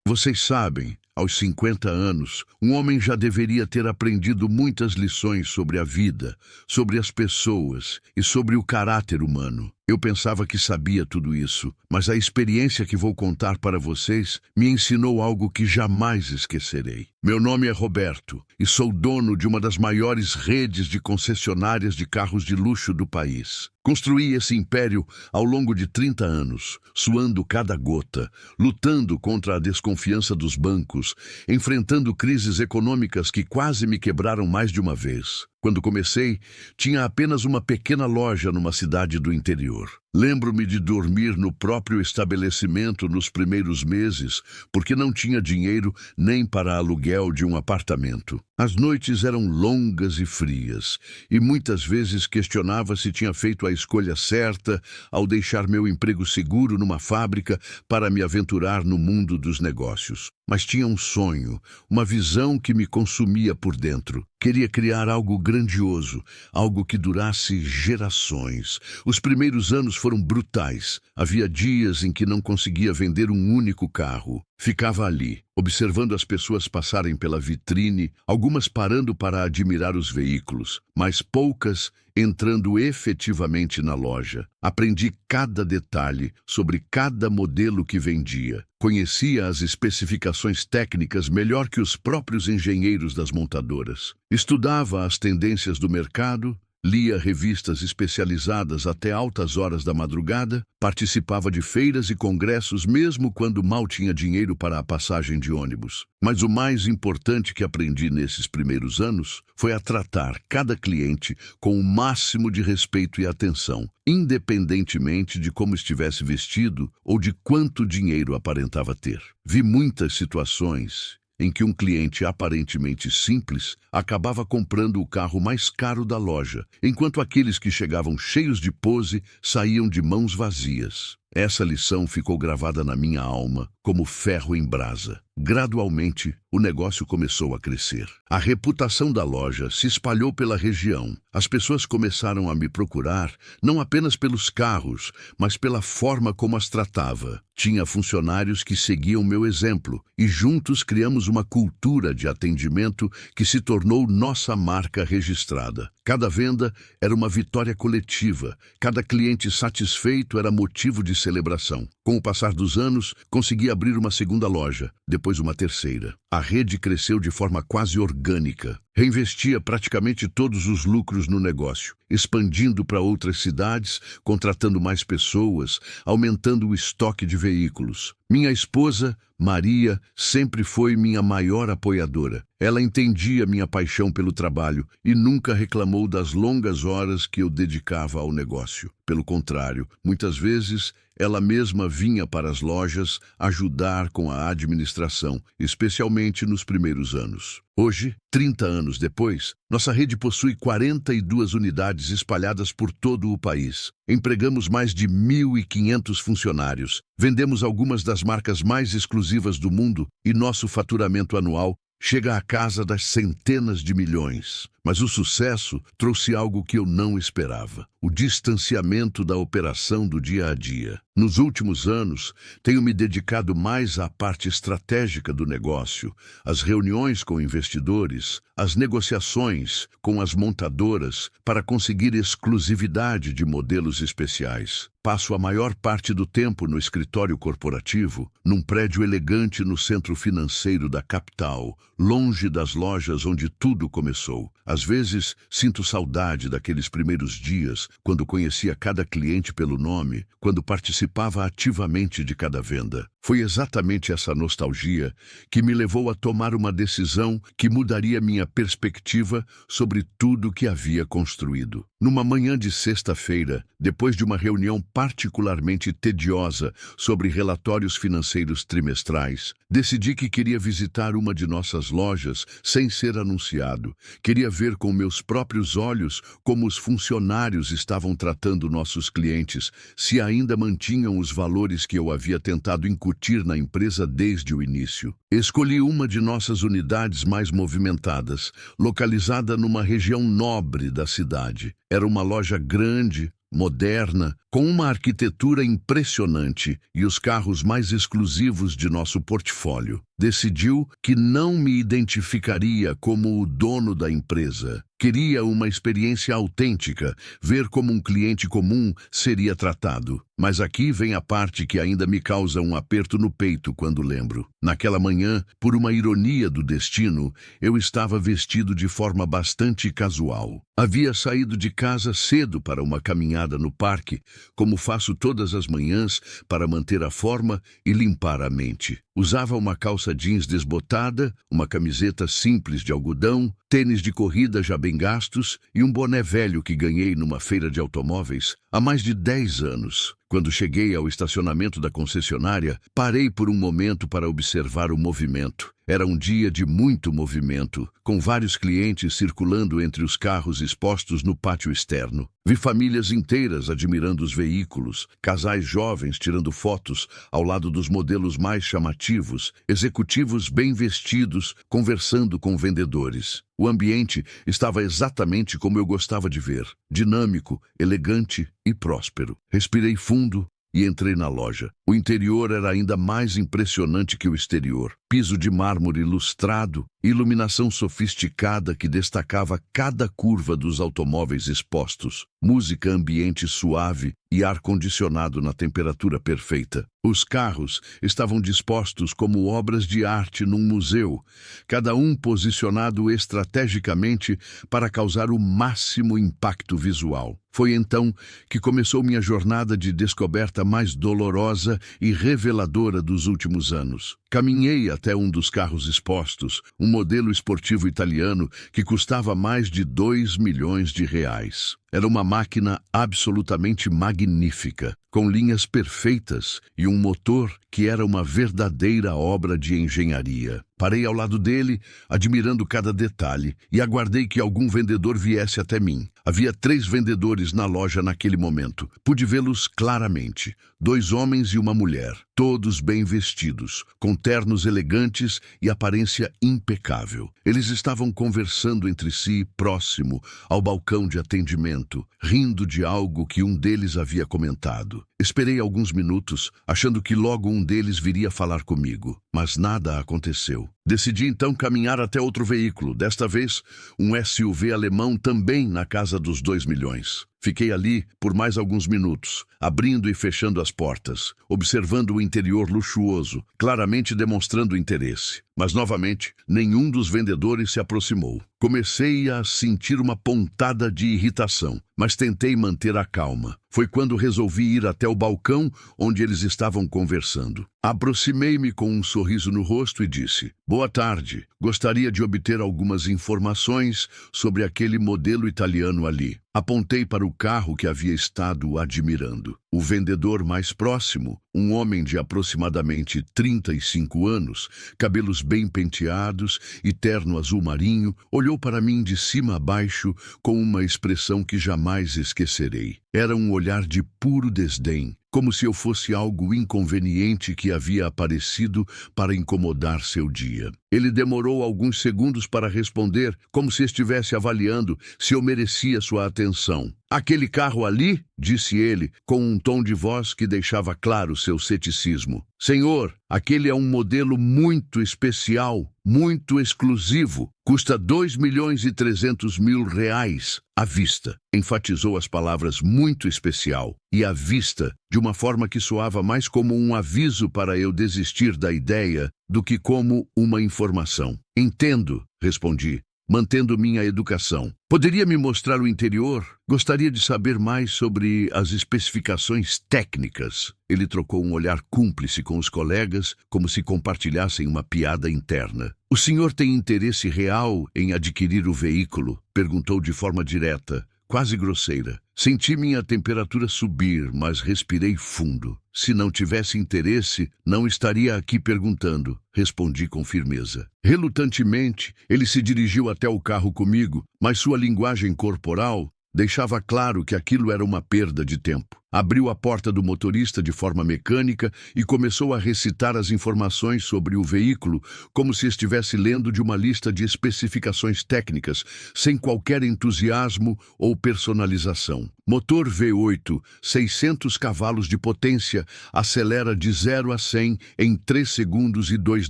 Vocês sabem, aos 50 anos, um homem já deveria ter aprendido muitas lições sobre a vida, sobre as pessoas e sobre o caráter humano. Eu pensava que sabia tudo isso, mas a experiência que vou contar para vocês me ensinou algo que jamais esquecerei. Meu nome é Roberto e sou dono de uma das maiores redes de concessionárias de carros de luxo do país. Construí esse império ao longo de 30 anos, suando cada gota, lutando contra a desconfiança dos bancos, enfrentando crises econômicas que quase me quebraram mais de uma vez. Quando comecei, tinha apenas uma pequena loja numa cidade do interior. Lembro-me de dormir no próprio estabelecimento nos primeiros meses, porque não tinha dinheiro nem para aluguel de um apartamento. As noites eram longas e frias, e muitas vezes questionava se tinha feito a escolha certa ao deixar meu emprego seguro numa fábrica para me aventurar no mundo dos negócios. Mas tinha um sonho, uma visão que me consumia por dentro. Queria criar algo grandioso, algo que durasse gerações. Os primeiros anos foram brutais. Havia dias em que não conseguia vender um único carro. Ficava ali, observando as pessoas passarem pela vitrine, algumas parando para admirar os veículos, mas poucas entrando efetivamente na loja. Aprendi cada detalhe sobre cada modelo que vendia. Conhecia as especificações técnicas melhor que os próprios engenheiros das montadoras. Estudava as tendências do mercado, lia revistas especializadas até altas horas da madrugada, participava de feiras e congressos mesmo quando mal tinha dinheiro para a passagem de ônibus. Mas o mais importante que aprendi nesses primeiros anos foi a tratar cada cliente com o máximo de respeito e atenção, independentemente de como estivesse vestido ou de quanto dinheiro aparentava ter. Vi muitas situações em que um cliente aparentemente simples acabava comprando o carro mais caro da loja, enquanto aqueles que chegavam cheios de pose saíam de mãos vazias. Essa lição ficou gravada na minha alma como ferro em brasa. Gradualmente, o negócio começou a crescer. A reputação da loja se espalhou pela região. As pessoas começaram a me procurar, não apenas pelos carros, mas pela forma como as tratava. Tinha funcionários que seguiam meu exemplo, e juntos criamos uma cultura de atendimento que se tornou nossa marca registrada. Cada venda era uma vitória coletiva, cada cliente satisfeito era motivo de celebração. Com o passar dos anos, consegui abrir uma segunda loja, depois uma terceira. A rede cresceu de forma quase orgânica. Reinvestia praticamente todos os lucros no negócio, expandindo para outras cidades, contratando mais pessoas, aumentando o estoque de veículos. Minha esposa, Maria, sempre foi minha maior apoiadora. Ela entendia minha paixão pelo trabalho e nunca reclamou das longas horas que eu dedicava ao negócio. Pelo contrário, muitas vezes ela mesma vinha para as lojas ajudar com a administração, especialmente nos primeiros anos. Hoje, 30 anos depois, nossa rede possui 42 unidades espalhadas por todo o país. Empregamos mais de 1.500 funcionários, vendemos algumas das marcas mais exclusivas do mundo e nosso faturamento anual chega à casa das centenas de milhões. Mas o sucesso trouxe algo que eu não esperava: o distanciamento da operação do dia a dia. Nos últimos anos, tenho me dedicado mais à parte estratégica do negócio, às reuniões com investidores, às negociações com as montadoras para conseguir exclusividade de modelos especiais. Passo a maior parte do tempo no escritório corporativo, num prédio elegante no centro financeiro da capital, longe das lojas onde tudo começou. Às vezes, sinto saudade daqueles primeiros dias, quando conhecia cada cliente pelo nome, quando participava ativamente de cada venda. Foi exatamente essa nostalgia que me levou a tomar uma decisão que mudaria minha perspectiva sobre tudo que havia construído. Numa manhã de sexta-feira, depois de uma reunião particularmente tediosa sobre relatórios financeiros trimestrais, decidi que queria visitar uma de nossas lojas sem ser anunciado. Queria ver com meus próprios olhos como os funcionários estavam tratando nossos clientes, se ainda mantinham os valores que eu havia tentado incutir na empresa desde o início. Escolhi uma de nossas unidades mais movimentadas, localizada numa região nobre da cidade. Era uma loja grande, moderna, com uma arquitetura impressionante e os carros mais exclusivos de nosso portfólio. Decidiu que não me identificaria como o dono da empresa. Queria uma experiência autêntica, ver como um cliente comum seria tratado. Mas aqui vem a parte que ainda me causa um aperto no peito quando lembro. Naquela manhã, por uma ironia do destino, eu estava vestido de forma bastante casual. Havia saído de casa cedo para uma caminhada no parque, como faço todas as manhãs para manter a forma e limpar a mente. Usava uma calça jeans desbotada, uma camiseta simples de algodão, tênis de corrida já bem gastos e um boné velho que ganhei numa feira de automóveis há mais de 10 anos. Quando cheguei ao estacionamento da concessionária, parei por um momento para observar o movimento. Era um dia de muito movimento, com vários clientes circulando entre os carros expostos no pátio externo. Vi famílias inteiras admirando os veículos, casais jovens tirando fotos ao lado dos modelos mais chamativos, executivos bem vestidos conversando com vendedores. O ambiente estava exatamente como eu gostava de ver, dinâmico, elegante e próspero. Respirei fundo e entrei na loja. O interior era ainda mais impressionante que o exterior. Piso de mármore lustrado, iluminação sofisticada que destacava cada curva dos automóveis expostos, música ambiente suave e ar-condicionado na temperatura perfeita. Os carros estavam dispostos como obras de arte num museu, cada um posicionado estrategicamente para causar o máximo impacto visual. Foi então que começou minha jornada de descoberta mais dolorosa e reveladora dos últimos anos. Caminhei até um dos carros expostos, um modelo esportivo italiano que custava mais de 2 milhões de reais. Era uma máquina absolutamente magnífica, com linhas perfeitas e um motor que era uma verdadeira obra de engenharia. Parei ao lado dele, admirando cada detalhe, e aguardei que algum vendedor viesse até mim. Havia 3 vendedores na loja naquele momento. Pude vê-los claramente. 2 homens e uma mulher, todos bem vestidos, com ternos elegantes e aparência impecável. Eles estavam conversando entre si, próximo ao balcão de atendimento, rindo de algo que um deles havia comentado. Esperei alguns minutos, achando que logo um deles viria falar comigo, mas nada aconteceu. Decidi então caminhar até outro veículo, desta vez um SUV alemão também na casa dos 2 milhões. Fiquei ali por mais alguns minutos, abrindo e fechando as portas, observando o interior luxuoso, claramente demonstrando interesse. Mas, novamente, nenhum dos vendedores se aproximou. Comecei a sentir uma pontada de irritação, mas tentei manter a calma. Foi quando resolvi ir até o balcão onde eles estavam conversando. Aproximei-me com um sorriso no rosto e disse: "Boa tarde. Gostaria de obter algumas informações sobre aquele modelo italiano ali." Apontei para o carro que havia estado admirando. O vendedor mais próximo, um homem de aproximadamente 35 anos, cabelos bem penteados e terno azul marinho, olhou para mim de cima a baixo com uma expressão que jamais esquecerei. Era um olhar de puro desdém, como se eu fosse algo inconveniente que havia aparecido para incomodar seu dia. Ele demorou alguns segundos para responder, como se estivesse avaliando se eu merecia sua atenção. "Aquele carro ali?" disse ele, com um tom de voz que deixava claro seu ceticismo. "Senhor, aquele é um modelo muito especial, muito exclusivo. Custa 2.300.000 reais à vista." Enfatizou as palavras "muito especial" e "à vista" de uma forma que soava mais como um aviso para eu desistir da ideia do que como uma informação. "Entendo", respondi, mantendo minha educação. "Poderia me mostrar o interior? Gostaria de saber mais sobre as especificações técnicas." Ele trocou um olhar cúmplice com os colegas, como se compartilhassem uma piada interna. "O senhor tem interesse real em adquirir o veículo?" perguntou de forma direta, quase grosseira. Senti minha temperatura subir, mas respirei fundo. "Se não tivesse interesse, não estaria aqui perguntando", respondi com firmeza. Relutantemente, ele se dirigiu até o carro comigo, mas sua linguagem corporal deixava claro que aquilo era uma perda de tempo. Abriu a porta do motorista de forma mecânica e começou a recitar as informações sobre o veículo como se estivesse lendo de uma lista de especificações técnicas, sem qualquer entusiasmo ou personalização. Motor V8, 600 cavalos de potência, acelera de 0 a 100 em 3 segundos e 2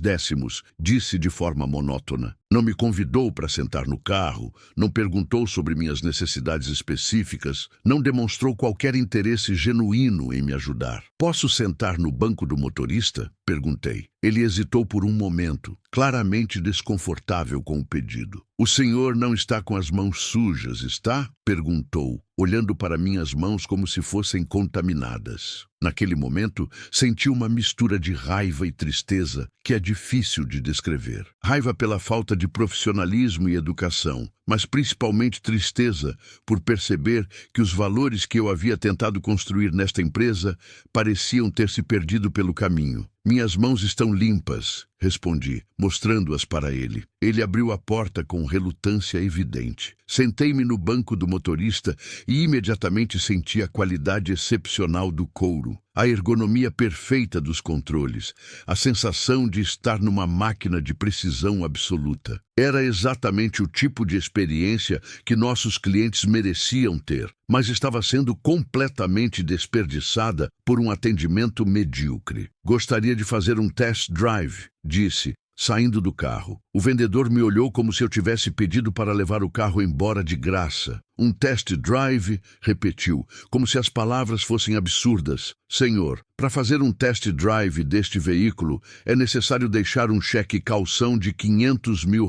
décimos, disse de forma monótona. Não me convidou para sentar no carro, não perguntou sobre minhas necessidades específicas, não demonstrou qualquer interesse genuíno em me ajudar. Posso sentar no banco do motorista? Perguntei. Ele hesitou por um momento, claramente desconfortável com o pedido. O senhor não está com as mãos sujas, está? Perguntou, olhando para minhas mãos como se fossem contaminadas. Naquele momento, senti uma mistura de raiva e tristeza que é difícil de descrever. Raiva pela falta de profissionalismo e educação, mas principalmente tristeza por perceber que os valores que eu havia tentado construir nesta empresa pareciam ter se perdido pelo caminho. Minhas mãos estão limpas, respondi, mostrando-as para ele. Ele abriu a porta com relutância evidente. Sentei-me no banco do motorista e imediatamente senti a qualidade excepcional do couro, a ergonomia perfeita dos controles, a sensação de estar numa máquina de precisão absoluta. Era exatamente o tipo de experiência que nossos clientes mereciam ter, mas estava sendo completamente desperdiçada por um atendimento medíocre. Gostaria de fazer um test drive, disse, saindo do carro. O vendedor me olhou como se eu tivesse pedido para levar o carro embora de graça. Um test drive, repetiu, como se as palavras fossem absurdas. Senhor, para fazer um test drive deste veículo, é necessário deixar um cheque calção de R$500 mil.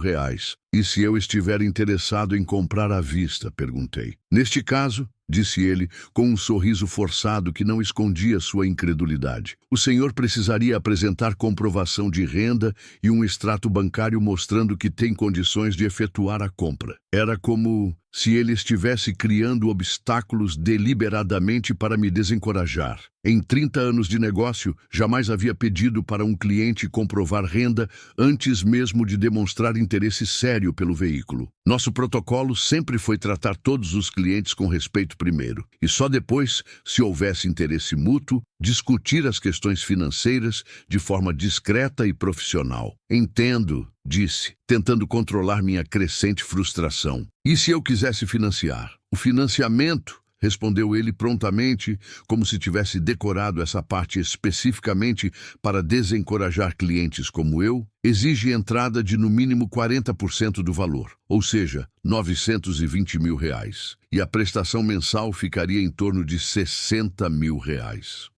E se eu estiver interessado em comprar à vista? Perguntei. Neste caso, disse ele, com um sorriso forçado que não escondia sua incredulidade, o senhor precisaria apresentar comprovação de renda e um extrato bancário mostrando que tem condições de efetuar a compra. Era como se ele estivesse criando obstáculos deliberadamente para me desencorajar. Em 30 anos de negócio, jamais havia pedido para um cliente comprovar renda antes mesmo de demonstrar interesse sério pelo veículo. Nosso protocolo sempre foi tratar todos os clientes com respeito primeiro, e só depois, se houvesse interesse mútuo, discutir as questões financeiras de forma discreta e profissional. Entendo, disse, tentando controlar minha crescente frustração. E se eu quisesse financiar? O financiamento, respondeu ele prontamente, como se tivesse decorado essa parte especificamente para desencorajar clientes como eu, exige entrada de no mínimo 40% do valor, ou seja, R$920 mil, e a prestação mensal ficaria em torno de R$60 mil.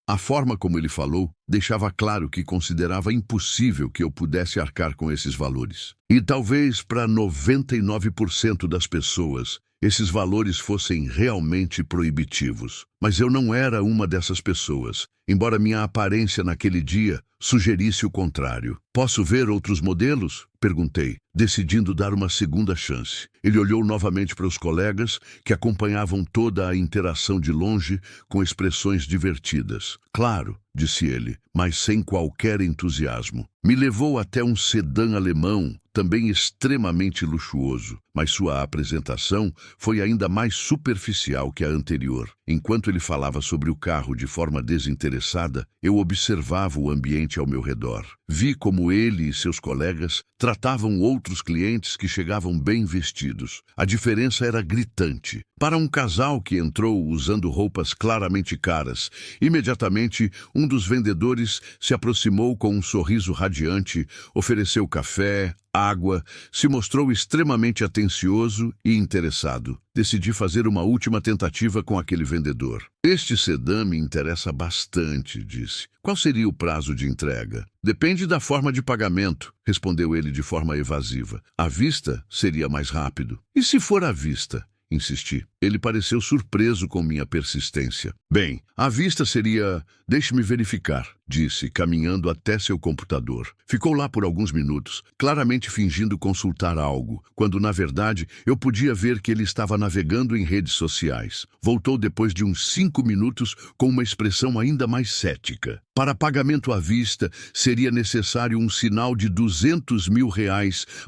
A forma como ele falou deixava claro que considerava impossível que eu pudesse arcar com esses valores. E talvez para 99% das pessoas, esses valores fossem realmente proibitivos. Mas eu não era uma dessas pessoas, embora minha aparência naquele dia sugerisse o contrário. Posso ver outros modelos? Perguntei, decidindo dar uma segunda chance. Ele olhou novamente para os colegas, que acompanhavam toda a interação de longe, com expressões divertidas. Claro, disse ele, mas sem qualquer entusiasmo. Me levou até um sedã alemão, também extremamente luxuoso, mas sua apresentação foi ainda mais superficial que a anterior. Enquanto ele falava sobre o carro de forma desinteressada, eu observava o ambiente ao meu redor. Vi como ele e seus colegas tratavam outros clientes que chegavam bem vestidos. A diferença era gritante. Para um casal que entrou usando roupas claramente caras, imediatamente um dos vendedores se aproximou com um sorriso radiante, ofereceu café, água, se mostrou extremamente atencioso e interessado. Decidi fazer uma última tentativa com aquele vendedor. Este sedã me interessa bastante, disse. Qual seria o prazo de entrega? Depende da forma de pagamento, respondeu ele de forma evasiva. À vista seria mais rápido. E se for à vista? Insisti. Ele pareceu surpreso com minha persistência. Bem, à vista seria... Deixe-me verificar, disse, caminhando até seu computador. Ficou lá por alguns minutos, claramente fingindo consultar algo, quando, na verdade, eu podia ver que ele estava navegando em redes sociais. Voltou depois de uns 5 minutos com uma expressão ainda mais cética. Para pagamento à vista, seria necessário um sinal de R$200 mil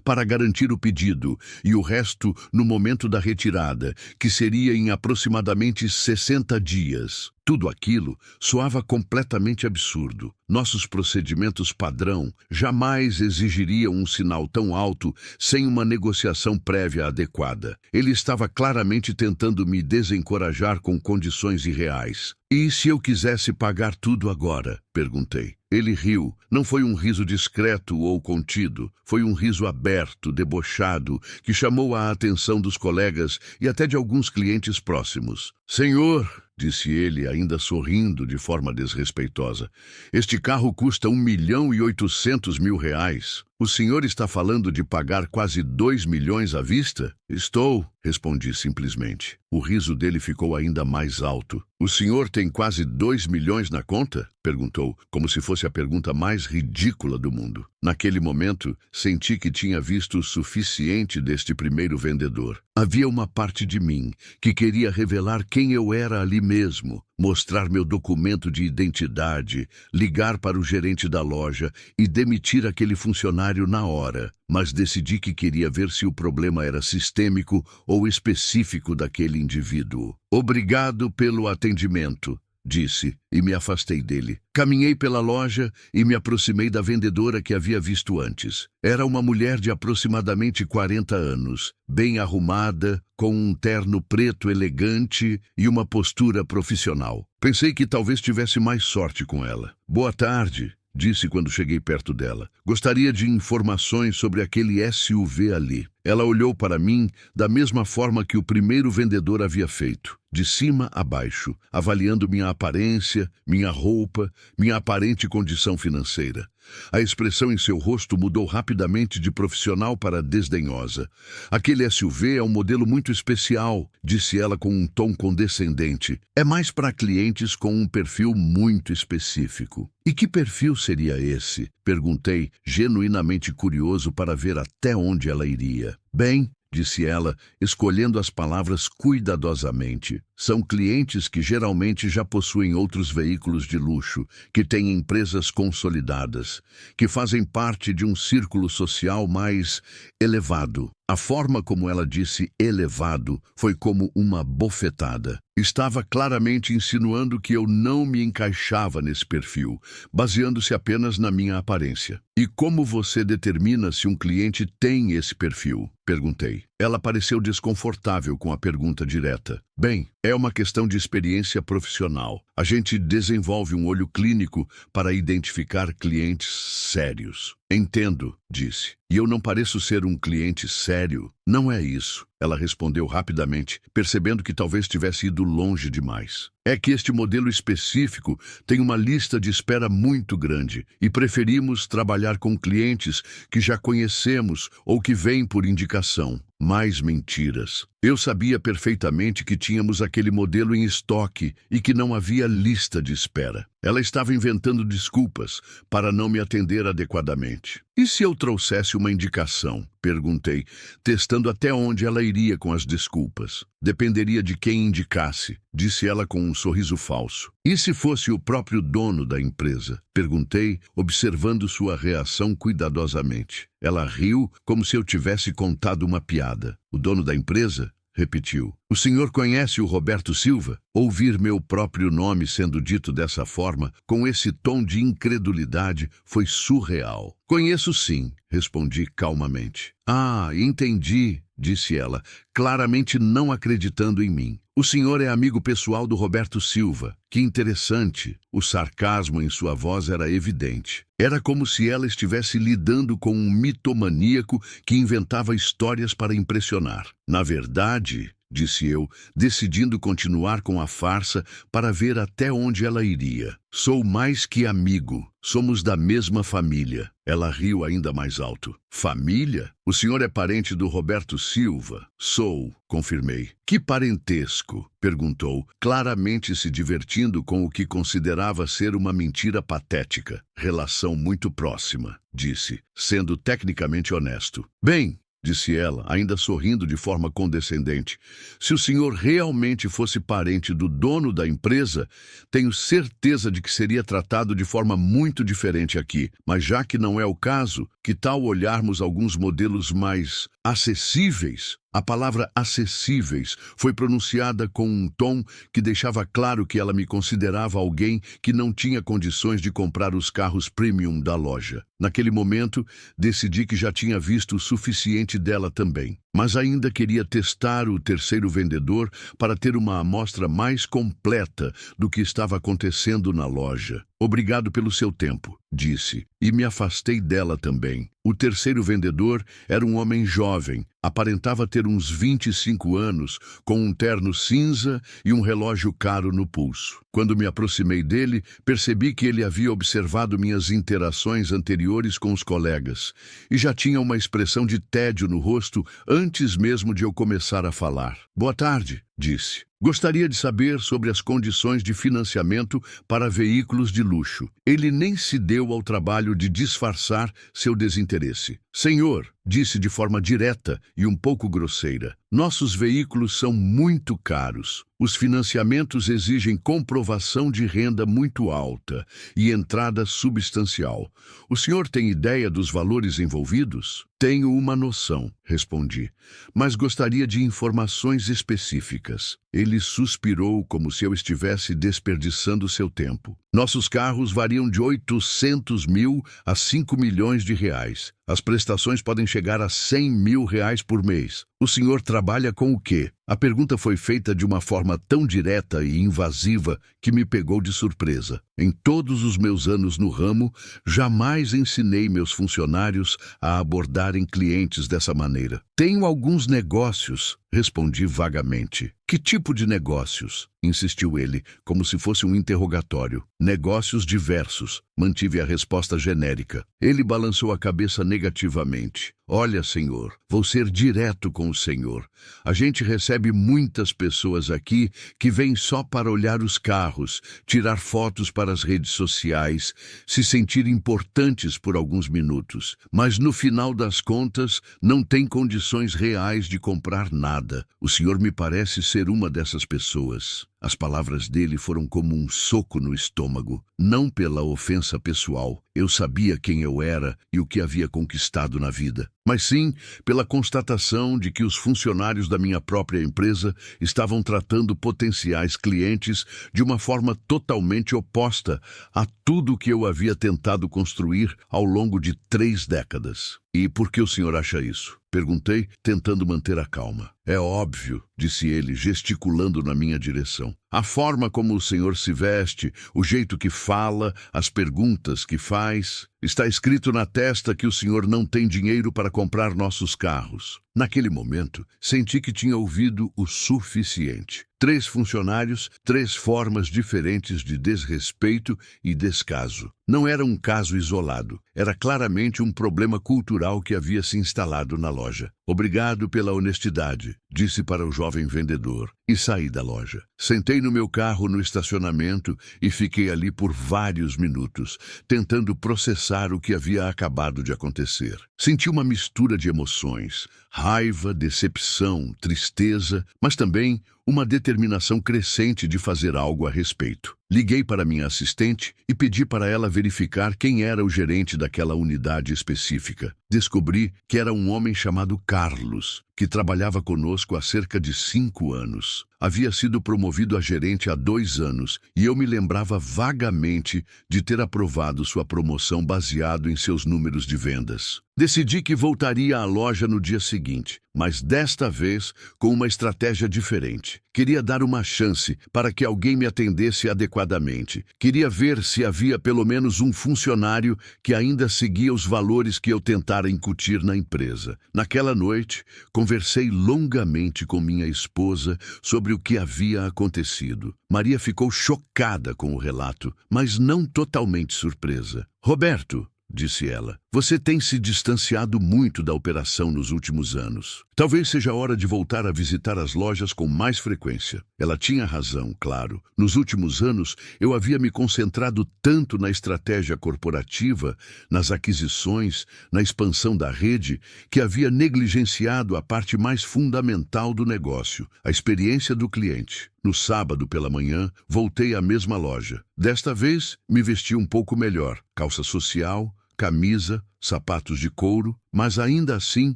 para garantir o pedido, e o resto no momento da retirada, que seria em aproximadamente 60 dias. Tudo aquilo soava completamente absurdo. Nossos procedimentos padrão jamais exigiriam um sinal tão alto sem uma negociação prévia adequada. Ele estava claramente tentando me desencorajar com condições irreais. E se eu quisesse pagar tudo agora? Perguntei. Ele riu. Não foi um riso discreto ou contido. Foi um riso aberto, debochado, que chamou a atenção dos colegas e até de alguns clientes próximos. Senhor, disse ele, ainda sorrindo de forma desrespeitosa, este carro custa R$ 1.800.000. O senhor está falando de pagar quase 2 milhões à vista? Estou, respondi simplesmente. O riso dele ficou ainda mais alto. O senhor tem quase 2 milhões na conta? Perguntou, como se fosse a pergunta mais ridícula do mundo. Naquele momento, senti que tinha visto o suficiente deste primeiro vendedor. Havia uma parte de mim que queria revelar quem eu era ali mesmo, mostrar meu documento de identidade, ligar para o gerente da loja e demitir aquele funcionário na hora. Mas decidi que queria ver se o problema era sistêmico ou específico daquele indivíduo. Obrigado pelo atendimento, disse, e me afastei dele. Caminhei pela loja e me aproximei da vendedora que havia visto antes. Era uma mulher de aproximadamente 40 anos, bem arrumada, com um terno preto elegante e uma postura profissional. Pensei que talvez tivesse mais sorte com ela. Boa tarde, disse quando cheguei perto dela. Gostaria de informações sobre aquele SUV ali. Ela olhou para mim da mesma forma que o primeiro vendedor havia feito, de cima a baixo, avaliando minha aparência, minha roupa, minha aparente condição financeira. A expressão em seu rosto mudou rapidamente de profissional para desdenhosa. Aquele SUV é um modelo muito especial, disse ela com um tom condescendente. É mais para clientes com um perfil muito específico. E que perfil seria esse? Perguntei, genuinamente curioso para ver até onde ela iria. Bem, disse ela, escolhendo as palavras cuidadosamente. São clientes que geralmente já possuem outros veículos de luxo, que têm empresas consolidadas, que fazem parte de um círculo social mais elevado. A forma como ela disse elevado foi como uma bofetada. Estava claramente insinuando que eu não me encaixava nesse perfil, baseando-se apenas na minha aparência. E como você determina se um cliente tem esse perfil? Perguntei. Ela pareceu desconfortável com a pergunta direta. Bem, é uma questão de experiência profissional. A gente desenvolve um olho clínico para identificar clientes sérios. Entendo, disse. E eu não pareço ser um cliente sério? Não é isso, ela respondeu rapidamente, percebendo que talvez tivesse ido longe demais. É que este modelo específico tem uma lista de espera muito grande e preferimos trabalhar com clientes que já conhecemos ou que vêm por indicação. Mais mentiras. Eu sabia perfeitamente que tínhamos aquele modelo em estoque e que não havia lista de espera. Ela estava inventando desculpas para não me atender adequadamente. E se eu trouxesse uma indicação? Perguntei, testando até onde ela iria com as desculpas. Dependeria de quem indicasse, disse ela com um sorriso falso. E se fosse o próprio dono da empresa? Perguntei, observando sua reação cuidadosamente. Ela riu como se eu tivesse contado uma piada. O dono da empresa? Repetiu. O senhor conhece o Roberto Silva? Ouvir meu próprio nome sendo dito dessa forma, com esse tom de incredulidade, foi surreal. Conheço sim, respondi calmamente. Ah, entendi, disse ela, claramente não acreditando em mim. O senhor é amigo pessoal do Roberto Silva. Que interessante. O sarcasmo em sua voz era evidente. Era como se ela estivesse lidando com um mitomaníaco que inventava histórias para impressionar. Na verdade, disse eu, decidindo continuar com a farsa para ver até onde ela iria. Sou mais que amigo. Somos da mesma família. Ela riu ainda mais alto. Família? O senhor é parente do Roberto Silva? Sou, confirmei. Que parentesco? Perguntou, claramente se divertindo com o que considerava ser uma mentira patética. Relação muito próxima, disse, sendo tecnicamente honesto. Bem, disse ela, ainda sorrindo de forma condescendente. Se o senhor realmente fosse parente do dono da empresa, tenho certeza de que seria tratado de forma muito diferente aqui. Mas já que não é o caso, Que tal olharmos alguns modelos mais acessíveis? A palavra acessíveis foi pronunciada com um tom que deixava claro que ela me considerava alguém que não tinha condições de comprar os carros premium da loja. Naquele momento, decidi que já tinha visto o suficiente dela também, mas ainda queria testar o terceiro vendedor para ter uma amostra mais completa do que estava acontecendo na loja. Obrigado pelo seu tempo, disse, e me afastei dela também. O terceiro vendedor era um homem jovem, aparentava ter uns 25 anos, com um terno cinza e um relógio caro no pulso. Quando me aproximei dele, percebi que ele havia observado minhas interações anteriores com os colegas e já tinha uma expressão de tédio no rosto antes mesmo de eu começar a falar. Boa tarde, disse. Gostaria de saber sobre as condições de financiamento para veículos de luxo. Ele nem se deu ao trabalho de disfarçar seu desinteresse. Senhor, disse de forma direta e um pouco grosseira, nossos veículos são muito caros. Os financiamentos exigem comprovação de renda muito alta e entrada substancial. O senhor tem ideia dos valores envolvidos? Tenho uma noção, respondi, mas gostaria de informações específicas. Ele suspirou como se eu estivesse desperdiçando seu tempo. Nossos carros variam de 800 mil a 5 milhões de reais. As prestações podem chegar a 100 mil reais por mês. O senhor trabalha com o quê? A pergunta foi feita de uma forma tão direta e invasiva que me pegou de surpresa. Em todos os meus anos no ramo, jamais ensinei meus funcionários a abordarem clientes dessa maneira. Tenho alguns negócios, respondi vagamente. Que tipo de negócios? Insistiu ele, como se fosse um interrogatório. Negócios diversos. Mantive a resposta genérica. Ele balançou a cabeça negativamente. Olha, senhor, vou ser direto com o senhor. A gente recebe muitas pessoas aqui que vêm só para olhar os carros, tirar fotos para as redes sociais, se sentir importantes por alguns minutos. Mas no final das contas, não tem condições reais de comprar nada. O senhor me parece ser uma dessas pessoas. As palavras dele foram como um soco no estômago, não pela ofensa pessoal. Eu sabia quem eu era e o que havia conquistado na vida, mas sim pela constatação de que os funcionários da minha própria empresa estavam tratando potenciais clientes de uma forma totalmente oposta a tudo que eu havia tentado construir ao longo de 3 décadas. E por que o senhor acha isso? Perguntei, tentando manter a calma. É óbvio, disse ele, gesticulando na minha direção. A forma como o senhor se veste, o jeito que fala, as perguntas que faz. Está escrito na testa que o senhor não tem dinheiro para comprar nossos carros. Naquele momento, senti que tinha ouvido o suficiente. 3 funcionários, 3 formas diferentes de desrespeito e descaso. Não era um caso isolado. Era claramente um problema cultural que havia se instalado na loja. Obrigado pela honestidade, disse para o jovem vendedor, e saí da loja. Sentei no meu carro no estacionamento e fiquei ali por vários minutos, tentando processar o que havia acabado de acontecer. Senti uma mistura de emoções, raiva, decepção, tristeza, mas também uma determinação crescente de fazer algo a respeito. Liguei para minha assistente e pedi para ela verificar quem era o gerente daquela unidade específica. Descobri que era um homem chamado Carlos, que trabalhava conosco há cerca de 5 anos. Havia sido promovido a gerente há 2 anos e eu me lembrava vagamente de ter aprovado sua promoção baseado em seus números de vendas. Decidi que voltaria à loja no dia seguinte, mas desta vez com uma estratégia diferente. Queria dar uma chance para que alguém me atendesse adequadamente. Queria ver se havia pelo menos um funcionário que ainda seguia os valores que eu tentara incutir na empresa. Naquela noite, conversei longamente com minha esposa sobre o que havia acontecido. Maria ficou chocada com o relato, mas não totalmente surpresa. Roberto, disse ela, você tem se distanciado muito da operação nos últimos anos. Talvez seja a hora de voltar a visitar as lojas com mais frequência. Ela tinha razão, claro. Nos últimos anos, eu havia me concentrado tanto na estratégia corporativa, nas aquisições, na expansão da rede, que havia negligenciado a parte mais fundamental do negócio, a experiência do cliente. No sábado pela manhã, voltei à mesma loja. Desta vez, me vesti um pouco melhor. Calça social, camisa, sapatos de couro, mas ainda assim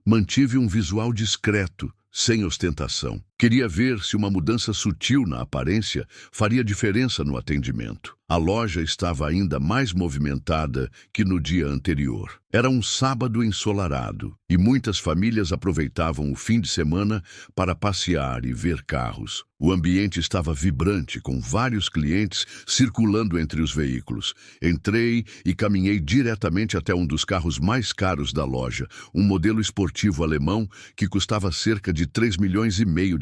mantive um visual discreto, sem ostentação. Queria ver se uma mudança sutil na aparência faria diferença no atendimento. A loja estava ainda mais movimentada que no dia anterior. Era um sábado ensolarado e muitas famílias aproveitavam o fim de semana para passear e ver carros. O ambiente estava vibrante, com vários clientes circulando entre os veículos. Entrei e caminhei diretamente até um dos carros mais caros da loja, um modelo esportivo alemão que custava cerca de 3,5 milhões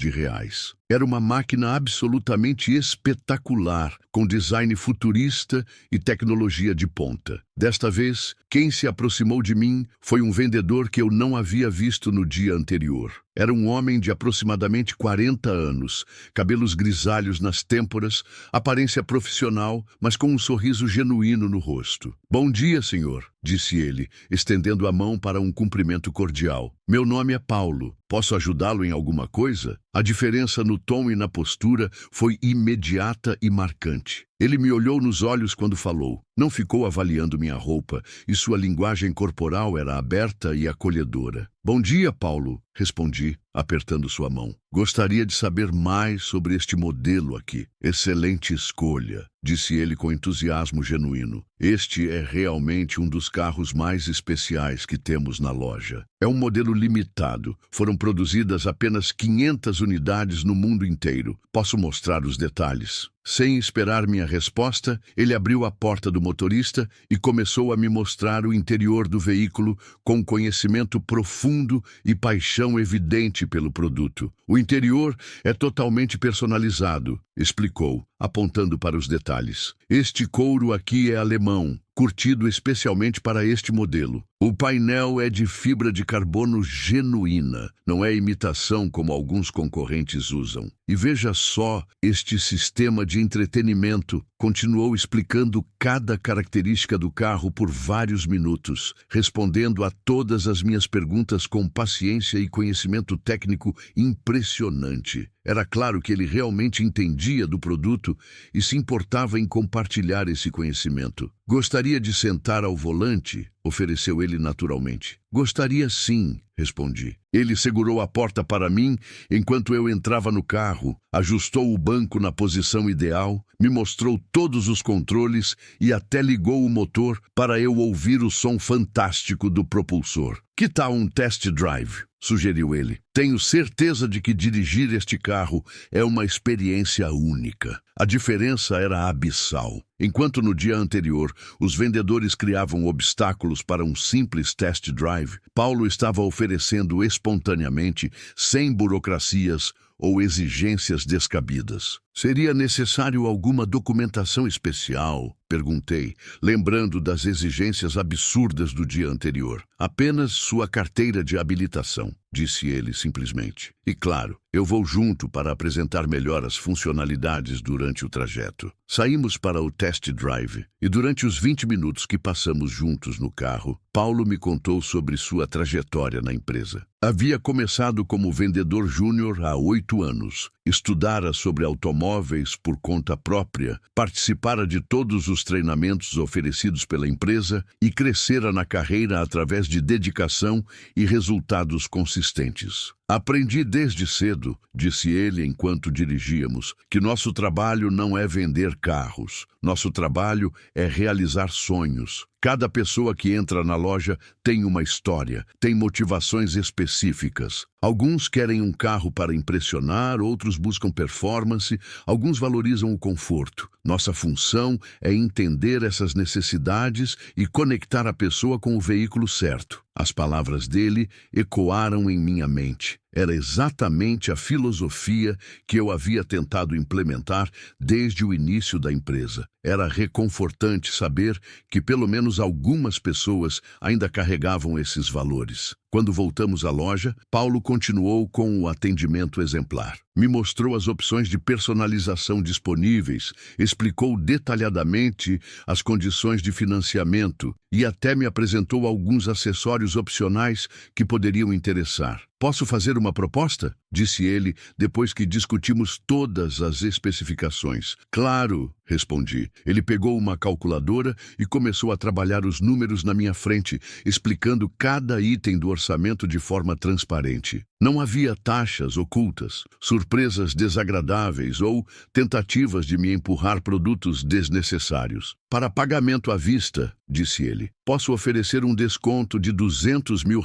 de reais. Era uma máquina absolutamente espetacular, com design futurista e tecnologia de ponta. Desta vez, quem se aproximou de mim foi um vendedor que eu não havia visto no dia anterior. Era um homem de aproximadamente 40 anos, cabelos grisalhos nas têmporas, aparência profissional, mas com um sorriso genuíno no rosto. "Bom dia, senhor", disse ele, estendendo a mão para um cumprimento cordial. "Meu nome é Paulo. Posso ajudá-lo em alguma coisa?" A diferença no tom e na postura foi imediata e marcante. Ele me olhou nos olhos quando falou. Não ficou avaliando minha roupa, e sua linguagem corporal era aberta e acolhedora. "Bom dia, Paulo", respondi, apertando sua mão. "Gostaria de saber mais sobre este modelo aqui." "Excelente escolha", disse ele com entusiasmo genuíno. "Este é realmente um dos carros mais especiais que temos na loja. É um modelo limitado. Foram produzidas apenas 500 unidades no mundo inteiro. Posso mostrar os detalhes?" Sem esperar minha resposta, ele abriu a porta do motorista e começou a me mostrar o interior do veículo com conhecimento profundo e paixão evidente pelo produto. "O interior é totalmente personalizado", explicou, apontando para os detalhes. "Este couro aqui é alemão, curtido especialmente para este modelo. O painel é de fibra de carbono genuína, não é imitação como alguns concorrentes usam. E veja só este sistema de entretenimento", continuou explicando cada característica do carro por vários minutos, respondendo a todas as minhas perguntas com paciência e conhecimento técnico impressionante. Era claro que ele realmente entendia do produto e se importava em compartilhar esse conhecimento. "Gostaria de sentar ao volante?", ofereceu ele naturalmente. "Gostaria sim", respondi. Ele segurou a porta para mim enquanto eu entrava no carro, ajustou o banco na posição ideal, me mostrou todos os controles e até ligou o motor para eu ouvir o som fantástico do propulsor. "Que tal um test drive?", sugeriu ele. "Tenho certeza de que dirigir este carro é uma experiência única." A diferença era abissal. Enquanto no dia anterior os vendedores criavam obstáculos para um simples test drive, Paulo estava oferecendo espontaneamente, sem burocracias ou exigências descabidas. "Seria necessário alguma documentação especial?", perguntei, lembrando das exigências absurdas do dia anterior. "Apenas sua carteira de habilitação", disse ele simplesmente. "E claro, eu vou junto para apresentar melhor as funcionalidades durante o trajeto." Saímos para o test drive e durante os 20 minutos que passamos juntos no carro, Paulo me contou sobre sua trajetória na empresa. Havia começado como vendedor júnior há 8 anos, estudara sobre automóveis por conta própria, participara de todos os treinamentos oferecidos pela empresa e crescera na carreira através de dedicação e resultados consistentes. "Aprendi desde cedo", disse ele enquanto dirigíamos, "que nosso trabalho não é vender carros. Nosso trabalho é realizar sonhos. Cada pessoa que entra na loja tem uma história, tem motivações específicas. Alguns querem um carro para impressionar, outros buscam performance, alguns valorizam o conforto. Nossa função é entender essas necessidades e conectar a pessoa com o veículo certo." As palavras dele ecoaram em minha mente. Era exatamente a filosofia que eu havia tentado implementar desde o início da empresa. Era reconfortante saber que pelo menos algumas pessoas ainda carregavam esses valores. Quando voltamos à loja, Paulo continuou com o atendimento exemplar. Me mostrou as opções de personalização disponíveis, explicou detalhadamente as condições de financiamento e até me apresentou alguns acessórios opcionais que poderiam interessar. "Posso fazer uma proposta?", disse ele, depois que discutimos todas as especificações. Claro, respondi. Ele pegou uma calculadora e começou a trabalhar os números na minha frente, explicando cada item do orçamento de forma transparente. Não havia taxas ocultas, surpresas desagradáveis ou tentativas de me empurrar produtos desnecessários. Para pagamento à vista, disse ele, posso oferecer um desconto de R$200 mil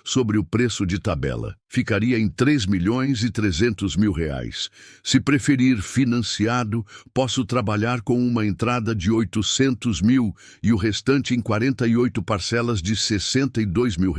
sobre o preço de tabela. Ficaria em R$3.300.000. Se preferir financiado, posso trabalhar com uma entrada de R$800 mil e o restante em 48 parcelas de R$62 mil.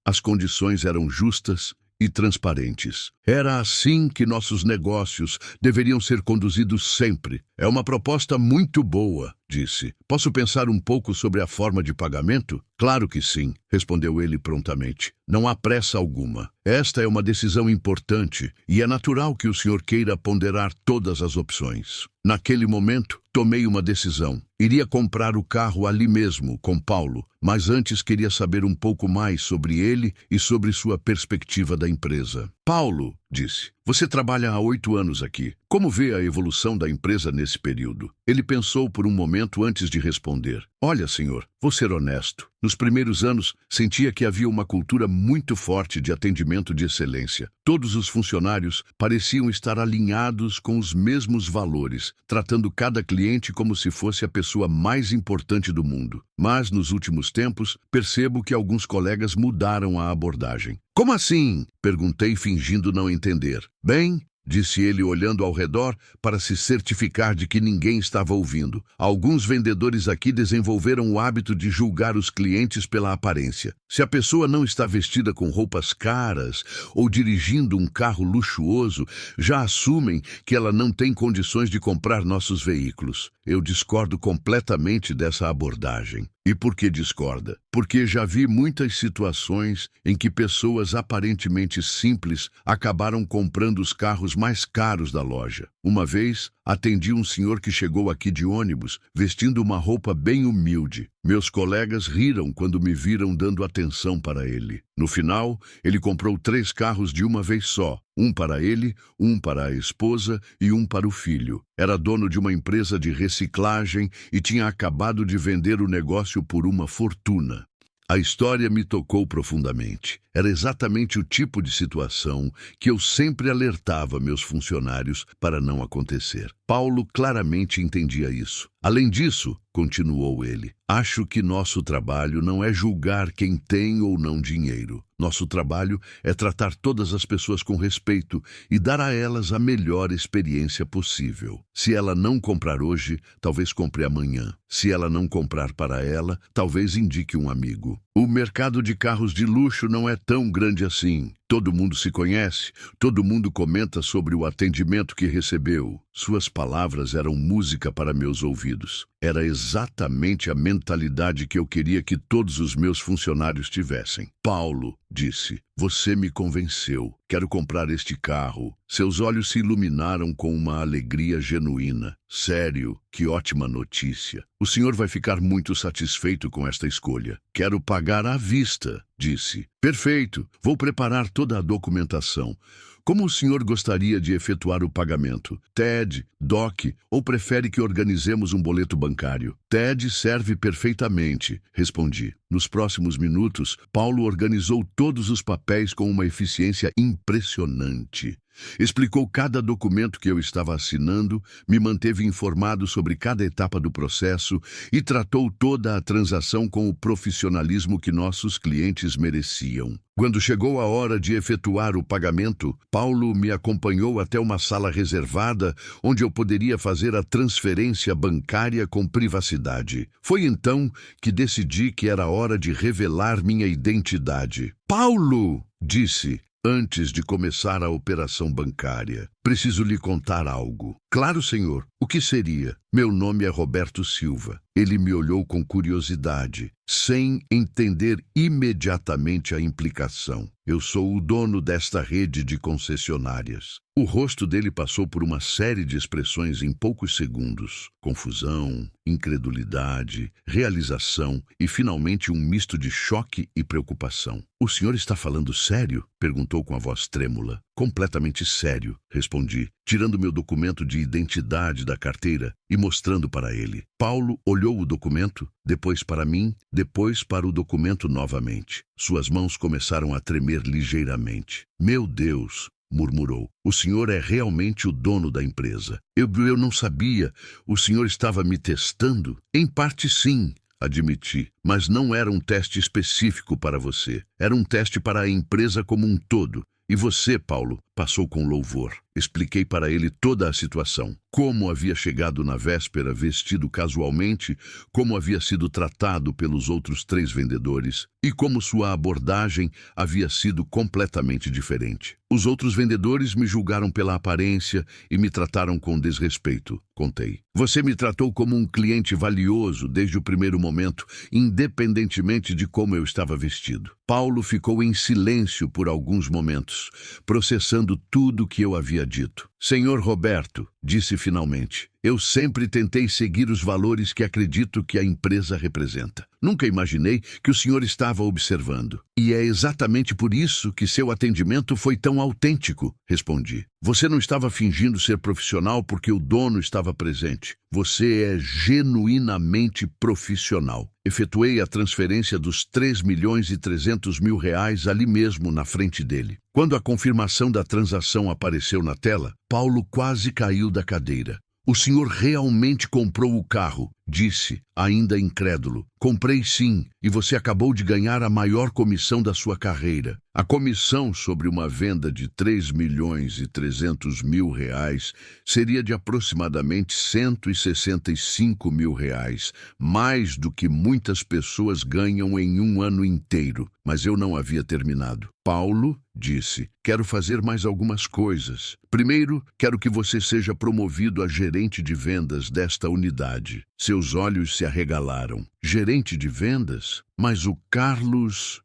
As condições eram justas e transparentes. Era assim que nossos negócios deveriam ser conduzidos sempre. É uma proposta muito boa, disse. Posso pensar um pouco sobre a forma de pagamento? Claro que sim, respondeu ele prontamente. Não há pressa alguma. Esta é uma decisão importante e é natural que o senhor queira ponderar todas as opções. Naquele momento, tomei uma decisão. Iria comprar o carro ali mesmo, com Paulo, mas antes queria saber um pouco mais sobre ele e sobre sua perspectiva da empresa. Paulo, disse, você trabalha há 8 anos aqui. Como vê a evolução da empresa nesse período? Ele pensou por um momento antes de responder. Olha, senhor, vou ser honesto. Nos primeiros anos, sentia que havia uma cultura muito forte de atendimento de excelência. Todos os funcionários pareciam estar alinhados com os mesmos valores, tratando cada cliente como se fosse a pessoa mais importante do mundo. Mas, nos últimos tempos, percebo que alguns colegas mudaram a abordagem. Como assim? Perguntei, fingindo não entender. Bem, disse ele olhando ao redor para se certificar de que ninguém estava ouvindo. Alguns vendedores aqui desenvolveram o hábito de julgar os clientes pela aparência. Se a pessoa não está vestida com roupas caras ou dirigindo um carro luxuoso, já assumem que ela não tem condições de comprar nossos veículos. Eu discordo completamente dessa abordagem. E por que discorda? Porque já vi muitas situações em que pessoas aparentemente simples acabaram comprando os carros mais caros da loja. Uma vez, atendi um senhor que chegou aqui de ônibus, vestindo uma roupa bem humilde. Meus colegas riram quando me viram dando atenção para ele. No final, ele comprou 3 carros de uma vez só. Um para ele, um para a esposa e um para o filho. Era dono de uma empresa de reciclagem e tinha acabado de vender o negócio por uma fortuna. A história me tocou profundamente. Era exatamente o tipo de situação que eu sempre alertava meus funcionários para não acontecer. Paulo claramente entendia isso. Além disso, continuou ele, acho que nosso trabalho não é julgar quem tem ou não dinheiro. Nosso trabalho é tratar todas as pessoas com respeito e dar a elas a melhor experiência possível. Se ela não comprar hoje, talvez compre amanhã. Se ela não comprar para ela, talvez indique um amigo. O mercado de carros de luxo não é tão grande assim. Todo mundo se conhece, todo mundo comenta sobre o atendimento que recebeu. Suas palavras eram música para meus ouvidos. Era exatamente a mentalidade que eu queria que todos os meus funcionários tivessem. Paulo, disse, você me convenceu. Quero comprar este carro. Seus olhos se iluminaram com uma alegria genuína. Sério, que ótima notícia. O senhor vai ficar muito satisfeito com esta escolha. Quero pagar à vista, disse. Perfeito, vou preparar toda a documentação. Como o senhor gostaria de efetuar o pagamento? TED, DOC, ou prefere que organizemos um boleto bancário? TED serve perfeitamente, respondi. Nos próximos minutos, Paulo organizou todos os papéis com uma eficiência impressionante. Explicou cada documento que eu estava assinando, me manteve informado sobre cada etapa do processo e tratou toda a transação com o profissionalismo que nossos clientes mereciam. Quando chegou a hora de efetuar o pagamento, Paulo me acompanhou até uma sala reservada onde eu poderia fazer a transferência bancária com privacidade. Foi então que decidi que era hora de revelar minha identidade. Paulo, disse, antes de começar a operação bancária. Preciso lhe contar algo. Claro, senhor. O que seria? Meu nome é Roberto Silva. Ele me olhou com curiosidade, sem entender imediatamente a implicação. Eu sou o dono desta rede de concessionárias. O rosto dele passou por uma série de expressões em poucos segundos. Confusão, incredulidade, realização e, finalmente, um misto de choque e preocupação. O senhor está falando sério? Perguntou com a voz trêmula. Completamente sério, respondi, tirando meu documento de identidade da carteira e mostrando para ele. Paulo olhou o documento, depois para mim, depois para o documento novamente. Suas mãos começaram a tremer ligeiramente. Meu Deus! Murmurou. O senhor é realmente o dono da empresa. Eu não sabia. O senhor estava me testando? Em parte, sim, admiti. Mas não era um teste específico para você. Era um teste para a empresa como um todo. E você, Paulo, passou com louvor. Expliquei para ele toda a situação. Como havia chegado na véspera vestido casualmente, como havia sido tratado pelos outros 3 vendedores e como sua abordagem havia sido completamente diferente. Os outros vendedores me julgaram pela aparência e me trataram com desrespeito, contei. Você me tratou como um cliente valioso desde o primeiro momento, independentemente de como eu estava vestido. Paulo ficou em silêncio por alguns momentos, processando tudo o que eu havia dito. Senhor Roberto, disse finalmente, eu sempre tentei seguir os valores que acredito que a empresa representa. Nunca imaginei que o senhor estava observando. E é exatamente por isso que seu atendimento foi tão autêntico, respondi. Você não estava fingindo ser profissional porque o dono estava presente. Você é genuinamente profissional. Efetuei a transferência dos R$3.300.000 ali mesmo na frente dele. Quando a confirmação da transação apareceu na tela, Paulo quase caiu da cadeira. O senhor realmente comprou o carro, disse, ainda incrédulo. Comprei sim, e você acabou de ganhar a maior comissão da sua carreira. A comissão sobre uma venda de R$3.300.000 seria de aproximadamente R$165.000, mais do que muitas pessoas ganham em um ano inteiro. Mas eu não havia terminado. Paulo disse, quero fazer mais algumas coisas. Primeiro, quero que você seja promovido a gerente de vendas desta unidade. Seus olhos se arregalaram. Gerente de vendas? Mas o Carlos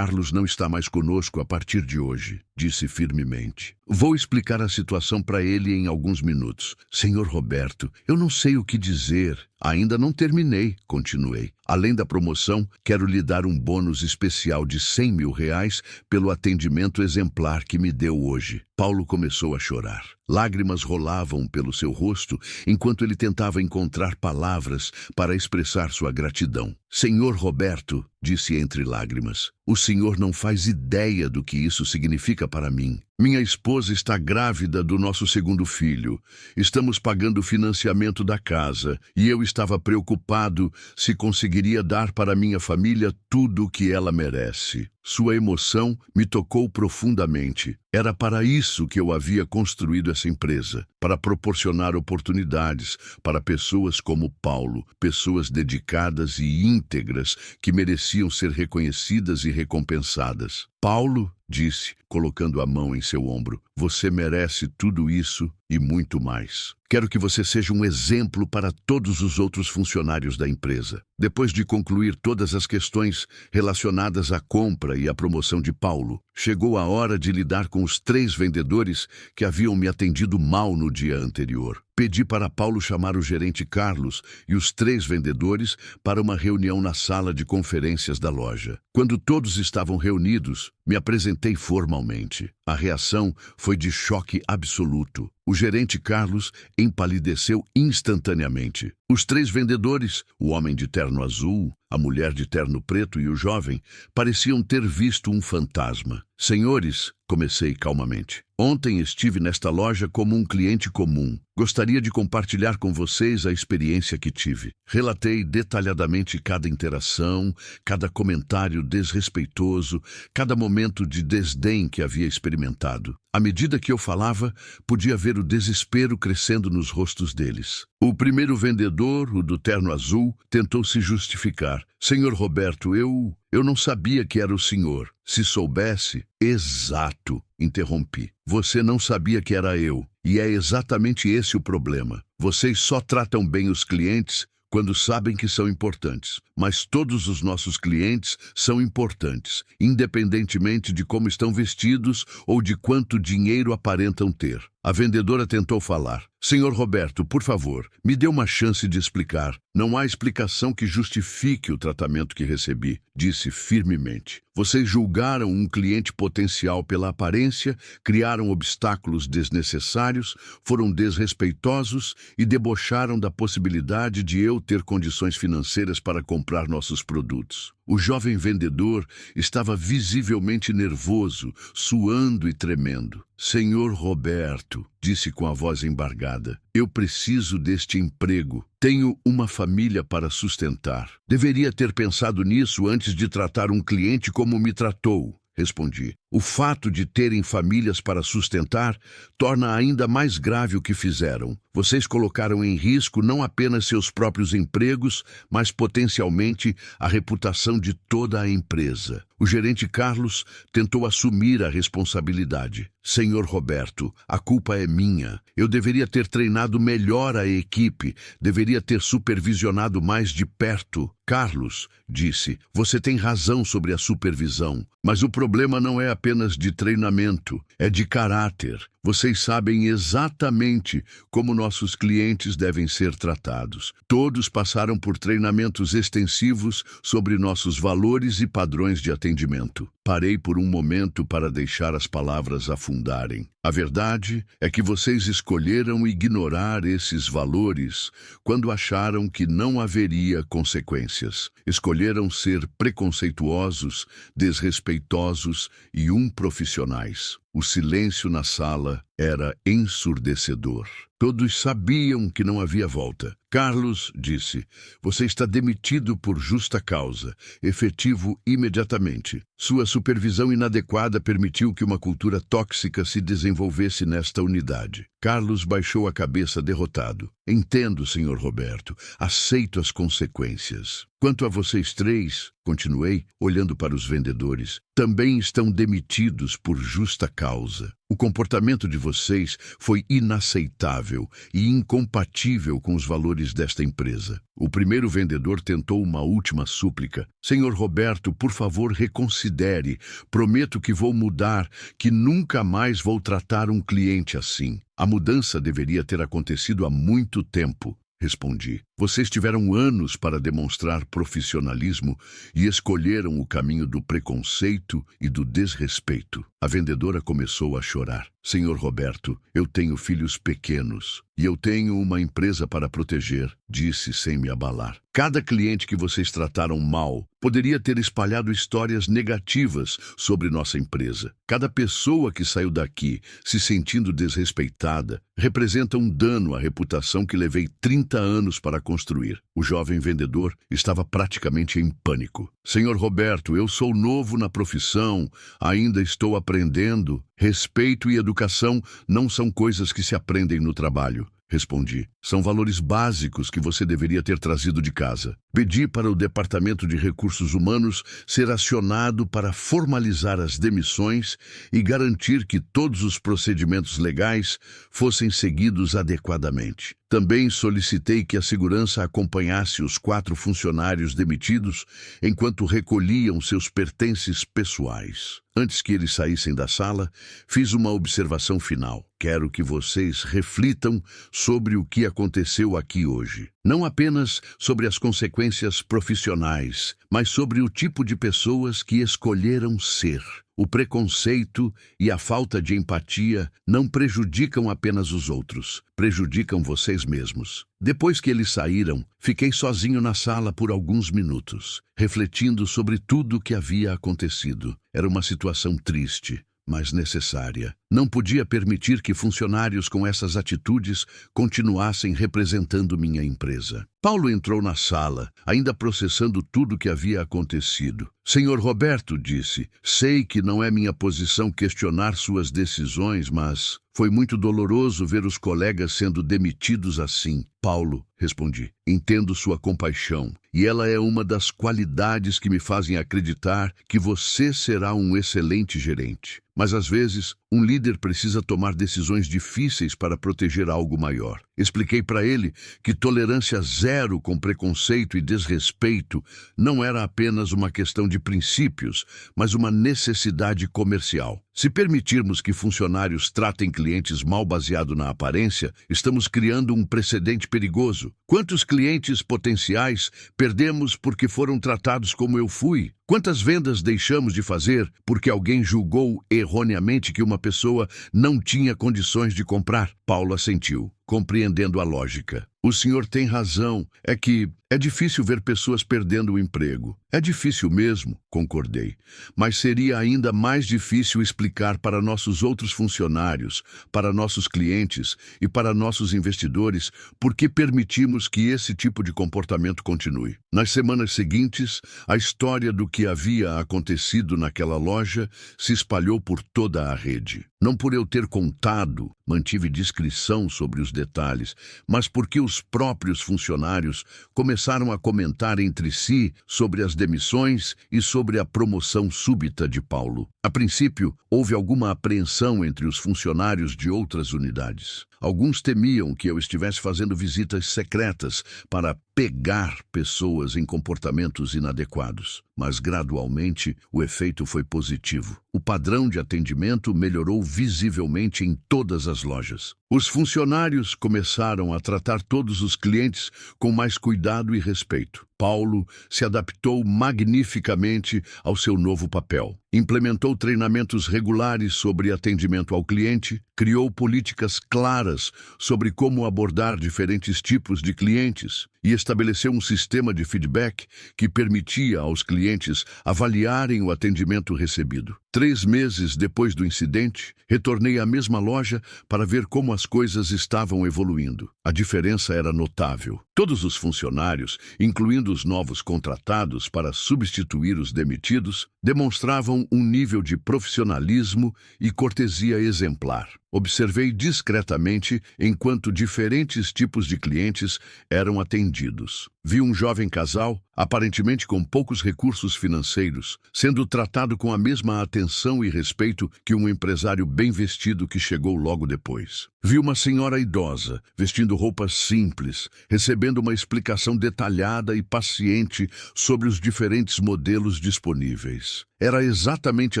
não está mais conosco a partir de hoje, disse firmemente. Vou explicar a situação para ele em alguns minutos. Senhor Roberto, eu não sei o que dizer. Ainda não terminei, continuei. Além da promoção, quero lhe dar um bônus especial de R$100.000 pelo atendimento exemplar que me deu hoje. Paulo começou a chorar. Lágrimas rolavam pelo seu rosto enquanto ele tentava encontrar palavras para expressar sua gratidão. Senhor Roberto, disse entre lágrimas, o senhor não faz ideia do que isso significa para mim. Minha esposa está grávida do nosso segundo filho. Estamos pagando o financiamento da casa e eu estava preocupado se conseguiria dar para minha família tudo o que ela merece. Sua emoção me tocou profundamente. Era para isso que eu havia construído essa empresa, para proporcionar oportunidades para pessoas como Paulo, pessoas dedicadas e íntegras que mereciam ser reconhecidas e recompensadas. Paulo, disse, colocando a mão em seu ombro, você merece tudo isso e muito mais. Quero que você seja um exemplo para todos os outros funcionários da empresa. Depois de concluir todas as questões relacionadas à compra e à promoção de Paulo, chegou a hora de lidar com os 3 vendedores que haviam me atendido mal no dia anterior. Pedi para Paulo chamar o gerente Carlos e os 3 vendedores para uma reunião na sala de conferências da loja. Quando todos estavam reunidos, me apresentei formalmente. A reação foi de choque absoluto. O gerente Carlos empalideceu instantaneamente. Os 3 vendedores, o homem de terno azul, a mulher de terno preto e o jovem, pareciam ter visto um fantasma. Senhores, comecei calmamente. Ontem estive nesta loja como um cliente comum. Gostaria de compartilhar com vocês a experiência que tive. Relatei detalhadamente cada interação, cada comentário desrespeitoso, cada momento de desdém que havia experimentado. À medida que eu falava, podia ver o desespero crescendo nos rostos deles. O primeiro vendedor, o do terno azul, tentou se justificar. Senhor Roberto, eu não sabia que era o senhor. Se soubesse... Exato, interrompi. Você não sabia que era eu. E é exatamente esse o problema. Vocês só tratam bem os clientes quando sabem que são importantes. Mas todos os nossos clientes são importantes, independentemente de como estão vestidos ou de quanto dinheiro aparentam ter. A vendedora tentou falar. Senhor Roberto, por favor, me dê uma chance de explicar. Não há explicação que justifique o tratamento que recebi, disse firmemente. Vocês julgaram um cliente potencial pela aparência, criaram obstáculos desnecessários, foram desrespeitosos e debocharam da possibilidade de eu ter condições financeiras para comprar nossos produtos. O jovem vendedor estava visivelmente nervoso, suando e tremendo. Senhor Roberto, disse com a voz embargada, eu preciso deste emprego. Tenho uma família para sustentar. Deveria ter pensado nisso antes de tratar um cliente como me tratou, respondi. O fato de terem famílias para sustentar torna ainda mais grave o que fizeram. Vocês colocaram em risco não apenas seus próprios empregos, mas potencialmente a reputação de toda a empresa. O gerente Carlos tentou assumir a responsabilidade. Senhor Roberto, a culpa é minha. Eu deveria ter treinado melhor a equipe, deveria ter supervisionado mais de perto. Carlos, disse, você tem razão sobre a supervisão, mas o problema não é apenas de treinamento, é de caráter. Vocês sabem exatamente como nossos clientes devem ser tratados. Todos passaram por treinamentos extensivos sobre nossos valores e padrões de atendimento. Parei por um momento para deixar as palavras afundarem. A verdade é que vocês escolheram ignorar esses valores quando acharam que não haveria consequências. Escolheram ser preconceituosos, desrespeitosos e improfissionais. O silêncio na sala era ensurdecedor. Todos sabiam que não havia volta. Carlos disse, você está demitido por justa causa, efetivo imediatamente. Sua supervisão inadequada permitiu que uma cultura tóxica se desenvolvesse nesta unidade. Carlos baixou a cabeça derrotado. Entendo, senhor Roberto. Aceito as consequências. Quanto a vocês três, continuei, olhando para os vendedores, também estão demitidos por justa causa. O comportamento de vocês foi inaceitável e incompatível com os valores desta empresa. O primeiro vendedor tentou uma última súplica. Senhor Roberto, por favor, reconsidere. Prometo que vou mudar, que nunca mais vou tratar um cliente assim. A mudança deveria ter acontecido há muito tempo, respondi. Vocês tiveram anos para demonstrar profissionalismo e escolheram o caminho do preconceito e do desrespeito. A vendedora começou a chorar. Senhor Roberto, eu tenho filhos pequenos e eu tenho uma empresa para proteger, disse sem me abalar. Cada cliente que vocês trataram mal poderia ter espalhado histórias negativas sobre nossa empresa. Cada pessoa que saiu daqui se sentindo desrespeitada representa um dano à reputação que levei 30 anos para construir. O jovem vendedor estava praticamente em pânico. Senhor Roberto, eu sou novo na profissão, ainda estou aprendendo. Respeito e educação não são coisas que se aprendem no trabalho. Respondi. São valores básicos que você deveria ter trazido de casa. Pedi para o Departamento de Recursos Humanos ser acionado para formalizar as demissões e garantir que todos os procedimentos legais fossem seguidos adequadamente. Também solicitei que a segurança acompanhasse os 4 funcionários demitidos enquanto recolhiam seus pertences pessoais. Antes que eles saíssem da sala, fiz uma observação final. Quero que vocês reflitam sobre o que aconteceu aqui hoje. Não apenas sobre as consequências profissionais, mas sobre o tipo de pessoas que escolheram ser. O preconceito e a falta de empatia não prejudicam apenas os outros, prejudicam vocês mesmos. Depois que eles saíram, fiquei sozinho na sala por alguns minutos, refletindo sobre tudo o que havia acontecido. Era uma situação triste, mas necessária. Não podia permitir que funcionários com essas atitudes continuassem representando minha empresa. Paulo entrou na sala, ainda processando tudo o que havia acontecido. Senhor Roberto, disse, sei que não é minha posição questionar suas decisões, mas foi muito doloroso ver os colegas sendo demitidos assim. Paulo, respondi, entendo sua compaixão, e ela é uma das qualidades que me fazem acreditar que você será um excelente gerente. Mas às vezes, um líder precisa tomar decisões difíceis para proteger algo maior. Expliquei para ele que tolerância zero com preconceito e desrespeito não era apenas uma questão de princípios, mas uma necessidade comercial. Se permitirmos que funcionários tratem clientes mal baseado na aparência, estamos criando um precedente perigoso. Quantos clientes potenciais perdemos porque foram tratados como eu fui? Quantas vendas deixamos de fazer porque alguém julgou erroneamente que uma pessoa não tinha condições de comprar? Paulo assentiu, compreendendo a lógica. O senhor tem razão, é que é difícil ver pessoas perdendo o emprego. É difícil mesmo, concordei. Mas seria ainda mais difícil explicar para nossos outros funcionários, para nossos clientes e para nossos investidores por que permitimos que esse tipo de comportamento continue. Nas semanas seguintes, a história do que havia acontecido naquela loja se espalhou por toda a rede. Não por eu ter contado, mantive discrição sobre os detalhes, mas porque os próprios funcionários começaram a comentar entre si sobre as demissões e sobre a promoção súbita de Paulo. A princípio, houve alguma apreensão entre os funcionários de outras unidades. Alguns temiam que eu estivesse fazendo visitas secretas para pegar pessoas em comportamentos inadequados. Mas, gradualmente, o efeito foi positivo. O padrão de atendimento melhorou visivelmente em todas as lojas. Os funcionários começaram a tratar todos os clientes com mais cuidado e respeito. Paulo se adaptou magnificamente ao seu novo papel. Implementou treinamentos regulares sobre atendimento ao cliente, criou políticas claras sobre como abordar diferentes tipos de clientes e estabeleceu um sistema de feedback que permitia aos clientes avaliarem o atendimento recebido. 3 meses depois do incidente, retornei à mesma loja para ver como as coisas estavam evoluindo. A diferença era notável. Todos os funcionários, incluindo os novos contratados para substituir os demitidos, demonstravam um nível de profissionalismo e cortesia exemplar. Observei discretamente enquanto diferentes tipos de clientes eram atendidos. Vi um jovem casal, aparentemente com poucos recursos financeiros, sendo tratado com a mesma atenção e respeito que um empresário bem vestido que chegou logo depois. Vi uma senhora idosa, vestindo roupas simples, recebendo uma explicação detalhada e paciente sobre os diferentes modelos disponíveis. Era exatamente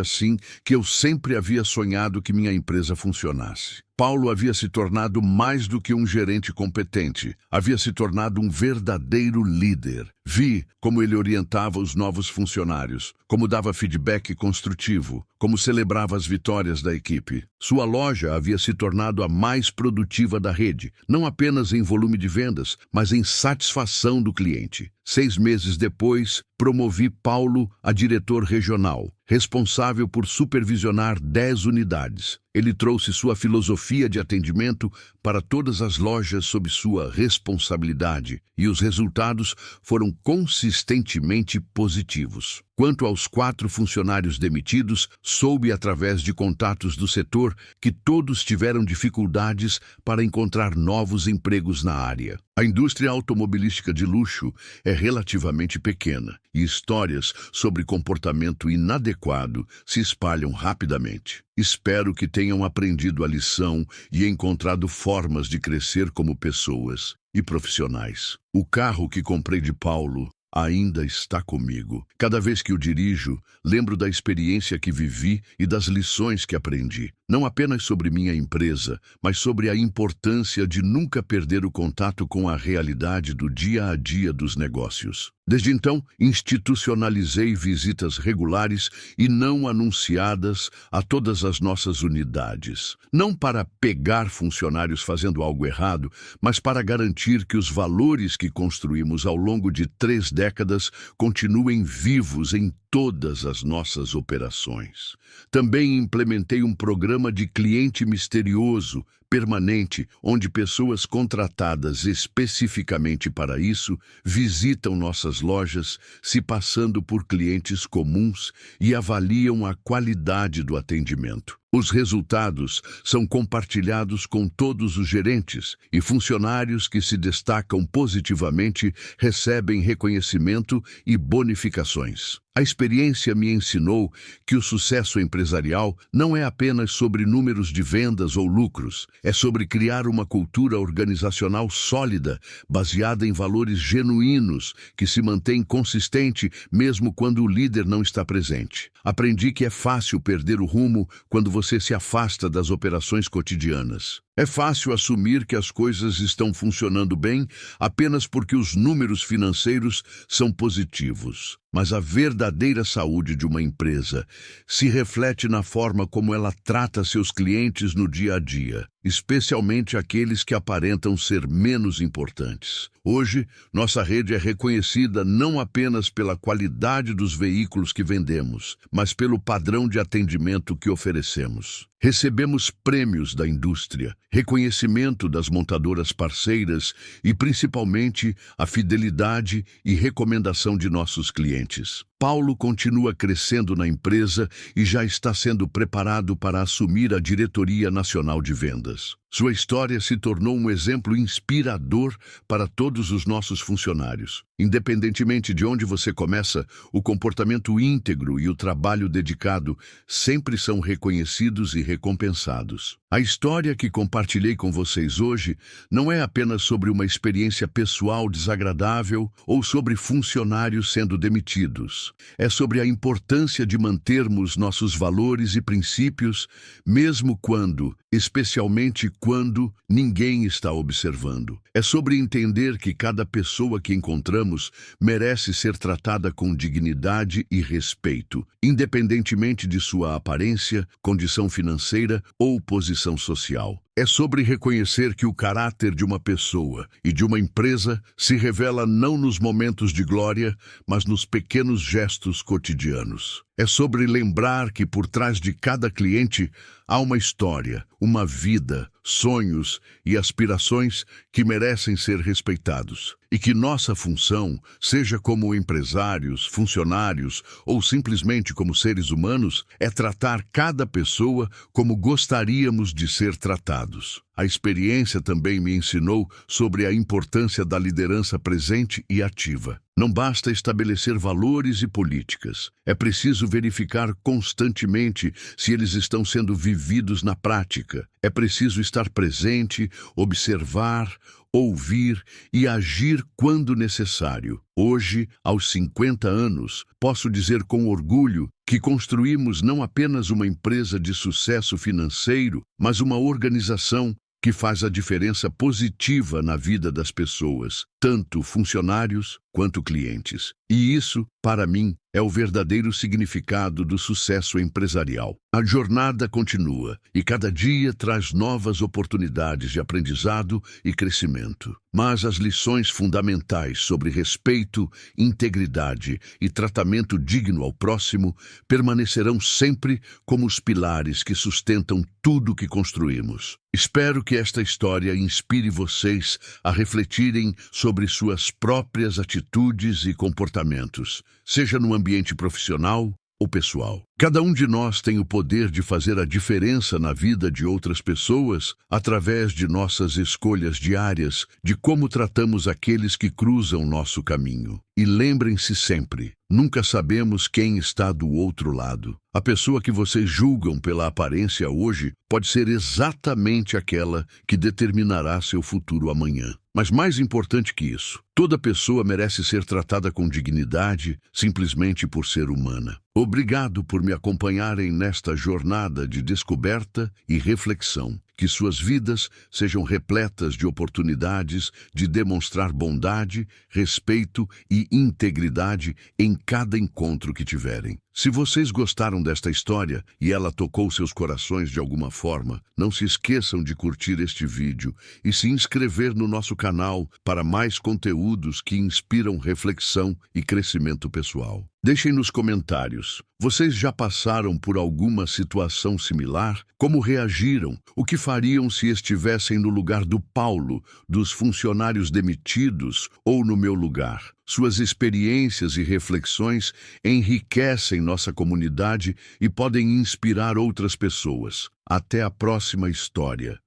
assim que eu sempre havia sonhado que minha empresa funcionasse. Paulo havia se tornado mais do que um gerente competente, havia se tornado um verdadeiro líder. Vi como ele orientava os novos funcionários, como dava feedback construtivo, como celebrava as vitórias da equipe. Sua loja havia se tornado a mais produtiva da rede, não apenas em volume de vendas, mas em satisfação do cliente. 6 meses depois, promovi Paulo a diretor regional, responsável por supervisionar 10 unidades. Ele trouxe sua filosofia de atendimento para todas as lojas sob sua responsabilidade, e os resultados foram consistentemente positivos. Quanto aos 4 funcionários demitidos, soube através de contatos do setor que todos tiveram dificuldades para encontrar novos empregos na área. A indústria automobilística de luxo é relativamente pequena e histórias sobre comportamento inadequado se espalham rapidamente. Espero que tenham aprendido a lição e encontrado formas de crescer como pessoas e profissionais. O carro que comprei de Paulo ainda está comigo. Cada vez que o dirijo, lembro da experiência que vivi e das lições que aprendi. Não apenas sobre minha empresa, mas sobre a importância de nunca perder o contato com a realidade do dia a dia dos negócios. Desde então, institucionalizei visitas regulares e não anunciadas a todas as nossas unidades. Não para pegar funcionários fazendo algo errado, mas para garantir que os valores que construímos ao longo de 3 décadas continuem vivos em todas as nossas operações. Também implementei um programa de cliente misterioso, permanente, onde pessoas contratadas especificamente para isso visitam nossas lojas, se passando por clientes comuns e avaliam a qualidade do atendimento. Os resultados são compartilhados com todos os gerentes e funcionários que se destacam positivamente recebem reconhecimento e bonificações. A experiência me ensinou que o sucesso empresarial não é apenas sobre números de vendas ou lucros, é sobre criar uma cultura organizacional sólida, baseada em valores genuínos, que se mantém consistente mesmo quando o líder não está presente. Aprendi que é fácil perder o rumo quando você se afasta das operações cotidianas. É fácil assumir que as coisas estão funcionando bem apenas porque os números financeiros são positivos. Mas a verdadeira saúde de uma empresa se reflete na forma como ela trata seus clientes no dia a dia, especialmente aqueles que aparentam ser menos importantes. Hoje, nossa rede é reconhecida não apenas pela qualidade dos veículos que vendemos, mas pelo padrão de atendimento que oferecemos. Recebemos prêmios da indústria, reconhecimento das montadoras parceiras e, principalmente, a fidelidade e recomendação de nossos clientes. Paulo continua crescendo na empresa e já está sendo preparado para assumir a diretoria nacional de vendas. Sua história se tornou um exemplo inspirador para todos os nossos funcionários. Independentemente de onde você começa, o comportamento íntegro e o trabalho dedicado sempre são reconhecidos e recompensados. A história que compartilhei com vocês hoje não é apenas sobre uma experiência pessoal desagradável ou sobre funcionários sendo demitidos. É sobre a importância de mantermos nossos valores e princípios, mesmo quando, especialmente quando, ninguém está observando. É sobre entender que cada pessoa que encontramos merece ser tratada com dignidade e respeito, independentemente de sua aparência, condição financeira ou posição social. É sobre reconhecer que o caráter de uma pessoa e de uma empresa se revela não nos momentos de glória, mas nos pequenos gestos cotidianos. É sobre lembrar que por trás de cada cliente há uma história, uma vida, sonhos e aspirações que merecem ser respeitados. E que nossa função, seja como empresários, funcionários ou simplesmente como seres humanos, é tratar cada pessoa como gostaríamos de ser tratados. A experiência também me ensinou sobre a importância da liderança presente e ativa. Não basta estabelecer valores e políticas. É preciso verificar constantemente se eles estão sendo vividos na prática. É preciso estar presente, observar, ouvir e agir quando necessário. Hoje, aos 50 anos, posso dizer com orgulho que construímos não apenas uma empresa de sucesso financeiro, mas uma organização que faz a diferença positiva na vida das pessoas, tanto funcionários quanto clientes. E isso, para mim, é o verdadeiro significado do sucesso empresarial. A jornada continua e cada dia traz novas oportunidades de aprendizado e crescimento. Mas as lições fundamentais sobre respeito, integridade e tratamento digno ao próximo permanecerão sempre como os pilares que sustentam tudo que construímos. Espero que esta história inspire vocês a refletirem sobre suas próprias atitudes e comportamentos, seja no ambiente profissional ou pessoal. Cada um de nós tem o poder de fazer a diferença na vida de outras pessoas através de nossas escolhas diárias, de como tratamos aqueles que cruzam nosso caminho. E lembrem-se sempre, nunca sabemos quem está do outro lado. A pessoa que vocês julgam pela aparência hoje pode ser exatamente aquela que determinará seu futuro amanhã. Mas mais importante que isso, toda pessoa merece ser tratada com dignidade, simplesmente por ser humana. Obrigado por me acompanharem nesta jornada de descoberta e reflexão. Que suas vidas sejam repletas de oportunidades de demonstrar bondade, respeito e integridade em cada encontro que tiverem. Se vocês gostaram desta história e ela tocou seus corações de alguma forma, não se esqueçam de curtir este vídeo e se inscrever no nosso canal para mais conteúdos que inspiram reflexão e crescimento pessoal. Deixem nos comentários. Vocês já passaram por alguma situação similar? Como reagiram? O que fariam se estivessem no lugar do Paulo, dos funcionários demitidos ou no meu lugar? Suas experiências e reflexões enriquecem nossa comunidade e podem inspirar outras pessoas. Até a próxima história.